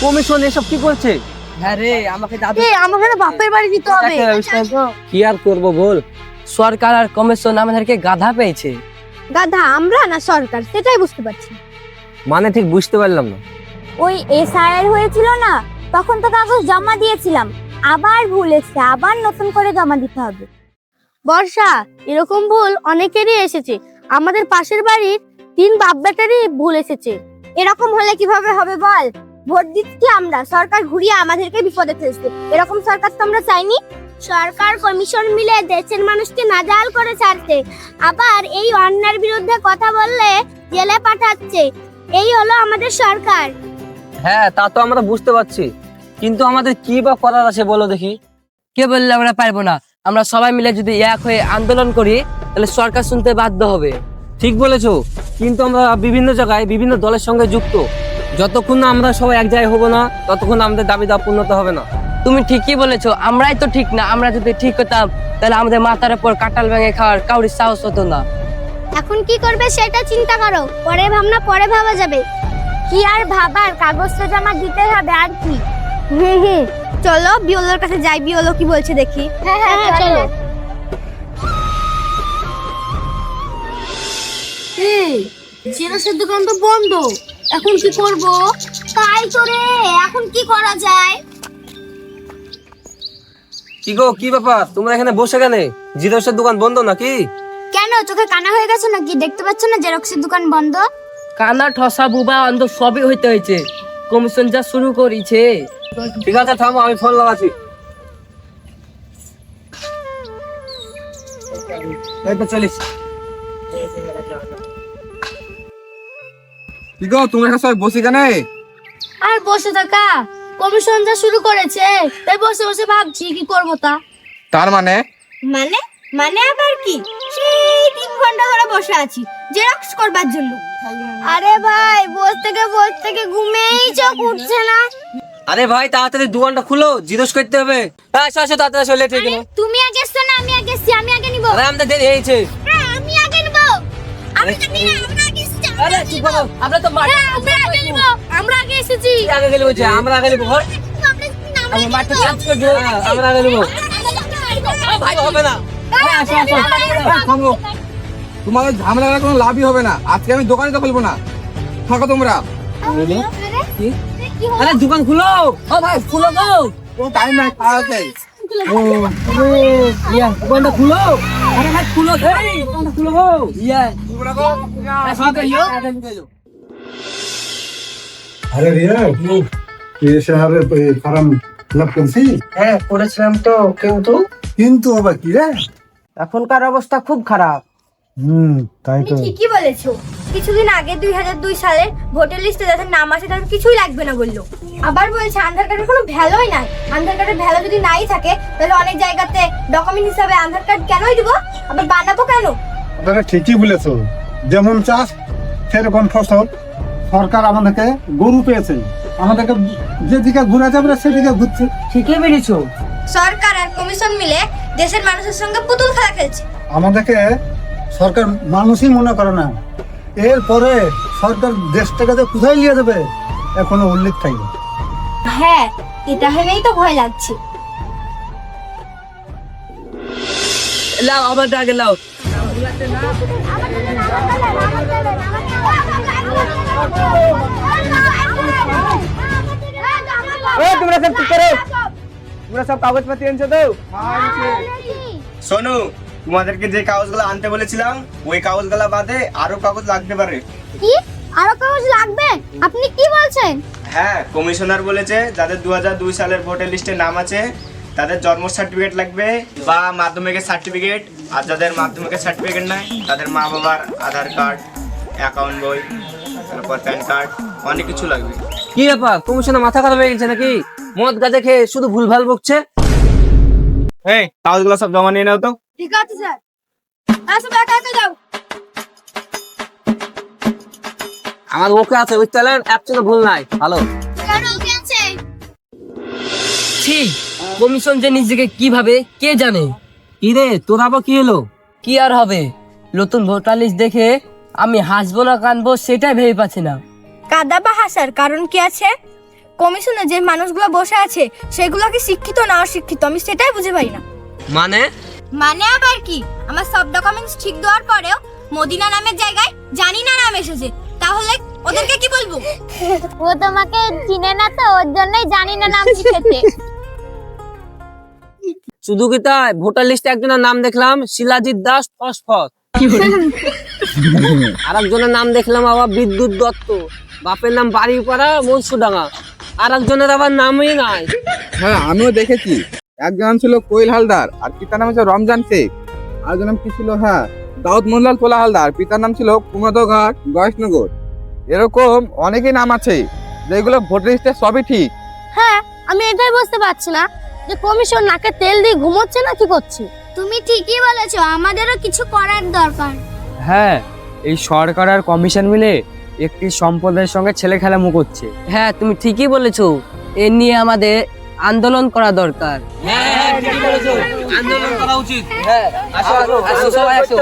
Commission এসব কি করছে? হ্যাঁ রে, আমাকে দাদু আমাকে না বাপের বাড়ি দিতে হবে। কি আর করবো বল? সরকার আর কমিশন আমাদেরকে গাধা পেয়েছে। গাধা আমরা না সরকার, সেটাই বুঝতে পারছি। মানে ঠিক বুঝতে পারলাম না। ওই এসআইআর হয়েছিল না, তখন তো কাগজ জমা দিয়েছিলাম, আবার ভুল এসেছে, আবার নতুন করে জমা দিতে হবে। বর্ষা, এরকম ভুল অনেকেরই এসেছে। আমাদের পাশের বাড়ির 3 বাপ বেটারই ভুল এসেছে। এরকম হলে কিভাবে হবে বল? ভোট দিচ্ছি আমরা, সরকার ঘুরিয়ে আমাদেরকে বিপদে ফেলছে। এরকম সরকার তো আমরা চাইনি। সরকার কমিশন মিলে দেশের মানুষকে নাজাল করে ছাড়ছে, আবার এই অন্যায়ের বিরুদ্ধে কথা বললে জেলে পাঠাচ্ছে। এই হলো আমাদের সরকার। হ্যাঁ, তা তো আমরা বুঝতে পারছি, কিন্তু আমাদের কি বা করার আছে বলো দেখি। কে বললে আমরা পারবো না? আমরা সবাই মিলে যদি এক হয়ে আন্দোলন করি তাহলে সরকার শুনতে বাধ্য হবে। ঠিক বলেছো, কিন্তু আমরা বিভিন্ন জায়গায় বিভিন্ন দলের সঙ্গে যুক্ত। যতক্ষণ না আমরা সবাই এক জায়গায় হবো না, ততক্ষণ আমাদের দাবি দাওয়া পূর্ণত হবে না। তুমি ঠিকই বলেছো, আমরাই তো ঠিক না। আমরা যদি ঠিক হতাম তাহলে আমাদের মাথার উপর কাঁঠাল ভেঙে খাওয়ার কাউরি সাহস হতো না। এখন কি করবে সেটা চিন্তা করো, পরে ভাবনা পরে ভাবা যাবে। কি আর ভাবার, কাগজটা জমা দিতে হবে আর কি। চলো বিওলোর কাছে যাই, বিওলো কি বলছে দেখি। হ্যাঁ চলো। জেরক্সের দোকান তো বন্ধ, এখন কি করব? তাই তো রে, এখন কি করা যায়? কি গো, কি ব্যাপার? তোমরা এখানে বসে কেন? জিরোসের দোকান বন্ধ নাকি? কেন, চোখে কানা হয়ে গেছে নাকি? দেখতে পাচ্ছ না জেরক্সের দোকান বন্ধ? কানা ঠসা বুবা অন্ধ সবই হইতে হয়েছে, কমিশন যা শুরু করেছে। ঠিক আছে, থামো, আমি ফোন লাগাচ্ছি। এই তো চলিস। কি গো, তুমি এখানে সবাই বসে কেন? আর বসে থাকা, কমিশন যা শুরু করেছে তাই বসে বসে ভাবছি কি করব তা। তার মানে মানে মানে আবার কি? সেই 3 ঘন্টা ধরে বসে আছি জেরক্স করবার জন্য। আরে ভাই, বস থেকে ঘুমেই চোখ উঠছে না। আরে ভাই, তাড়াতাড়ি দোকানটা খুলো, জিরোস করতে হবে। আসো আসো, তাড়াতাড়ি চলে এসে গেল। তুমি আগে এসছো না আমি আগে এসছি? আমি আগে নিব। আরে আমাদের দেরি হয়েছে। হ্যাঁ, আমি আগে নিব। আমি জানি না, আমরা আগে এসেছি। আরে চুপ করো, আমরা তো মাঠে আমরা আগে নিব, আমরা আগে এসেছি। আগে গেলে বলছে আমরা আগে নিবো। আমি মাঠে কাজ করবো। আমরা আগে নিবো। ভাই হবে না। থামো, তোমাদের ঝামেলা করে কোনো লাভই হবে না। আজকে আমি দোকানে তো খুলবো না, থাকো তোমরা। আরে দোকান খুলো। ও ভাই খুলো গো। কোনো টাইম নাই, খাওয়া চাই। ইয়া দোকানটা খুলো। আরে ভাই খুলো, এই দোকানটা খুলো গো। ইয়া अरे रिया ये शहर ফার্ম ফিল করছি। হ্যাঁ করেছিলাম তো, কিন্তু আবার কি রে? এখনকার অবস্থা খুব খারাপ। তাই তো। ঠিকই বলেছো, কিছুদিন আগে 2002 সালে ভোটার লিস্টে যাদের নাম আছে তাদের কিছুই লাগবে না বললো। আবার বলছে আধার কার্ডের কোনো ভ্যালুই নাই। আধার কার্ডের ভ্যালু যদি নাই থাকে তাহলে অনেক জায়গাতে ডকুমেন্ট হিসাবে আধার কার্ড কেনই দিব, আবার বানাবো কেন? আপনারা ঠিকই বলেছো, যেমন চাষ সেরকম ফসল। সরকার আমাদেরকে গরু পেয়েছে, আমাদেরকে যেদিকে ঘুরা যাবে না সেদিকে ঘুরছে। ঠিকই বেরিয়েছো। সরকার আর কমিশন মিলে দেশের মানুষের সঙ্গে পুতুল খেলা খেলছে। আমাদেরকে সরকার মানুষই মনে করে না। এরপরে সরকার দেশটাকে যে কোথায় নিয়ে যাবে এখনো উল্লেখ থাকবে। হ্যাঁ, এটা ভেবেই তো ভয় লাগছে। লাও আমারটা আগে লাও। তোমরা সব ঠিক করো, তোমরা সব কাগজপত্র এনেছো তো? শোনো, তোমাদেরকে যে কাগজগুলো আনতে বলেছিলাম ওই কাগজগুলো বাদে আরো কাগজ লাগতে পারে। কি আরো কাগজ লাগবে? আপনি কি বলছেন? হ্যাঁ, কমিশনার বলেছে যাদের 2002 সালের ভোটার লিস্টে নাম আছে তাদের জন্ম সার্টিফিকেট লাগবে বা মাধ্যমিকের সার্টিফিকেট, আর যাদের মাধ্যমিকের সার্টিফিকেট নাই তাদের মা বাবার আধার কার্ড, অ্যাকাউন্ট বই, তারপর প্যান কার্ড, অনেক কিছু লাগবে। কি ব্যাপার, কমিশনের মাথা খারাপ হয়ে গেছে নাকি? মদ গাঁজা খেয়ে শুধু ভুলভাল বকছে। এই কাগজগুলো সব জমা নিয়ে নাও তো। ঠিক আছে স্যার, আসো একা একা যাও। আমার ওকে আছে, বুঝতে পারলেন? একচুয়ালি ভুল নাই, ভালো। কেন ওকে আছে? ছি, কমিশন যে নিজেকে কিভাবে কে জানে। কি রে, তোর আবার কি হলো? কি আর হবে, নতুন ভোটার লিস্ট দেখে আমি হাসবো না কানবো সেটাই ভেবে পাচ্ছি না। কাদা বা হাসার কারণ কি আছে? কমিশনে যে মানুষগুলো বসে আছে সেগুলো কি শিক্ষিত না অশিক্ষিত আমি সেটাই বুঝে পাই না। মানে মানে আবার কি, আমার সব ডকুমেন্টস ঠিক দেওয়ার পরেও মদিনা নামের জায়গায় জানি না নাম এসেছে, তাহলে ওদেরকে কি বলবো? ও তোমাকে চিনে না তো, ওর জন্যই জানি না নাম লিখেছে। শুধু কি তাই, ভোটার লিস্টে একজনের নাম দেখলাম শিলাজিৎ দাস ফসফস, আর একজনের নাম দেখলাম আবার বিদ্যুৎ দত্ত, বাপের নাম বাড়িপাড়া মনসুডাঙ্গা, আর একজনের আবার নামই নাই। হ্যাঁ আমিও দেখেছি, একজন ছিল কোয়েল হালদার আর পিতার নাম হচ্ছে রমজান শেখ, আর একজন নাম কি ছিল দাউদ মোল্লাল পোলা হালদার, পিতার নাম ছিল কুমদঘাট গয়েশনগর। এরকম অনেকেই নাম আছে যেগুলো ভোটার লিস্টে সবই ঠিক। হ্যাঁ, আমি এটাই বুঝতে পারছি না যে কমিশন নাকে তেল দিয়ে ঘুমোচ্ছে না কি করছে। তুমি ঠিকই বলেছো, আমাদেরও কিছু করার দরকার। হ্যাঁ, এই সরকার আর কমিশন মিলে একটি সম্প্রদায়ের সঙ্গে ছেলে খেলামু করছে। হ্যাঁ, তুমি ঠিকই বলেছো, এ নিয়ে আমাদের আন্দোলন করা দরকার। আন্দোলন করা উচিত। হ্যাঁ, আসো সবাই আসো।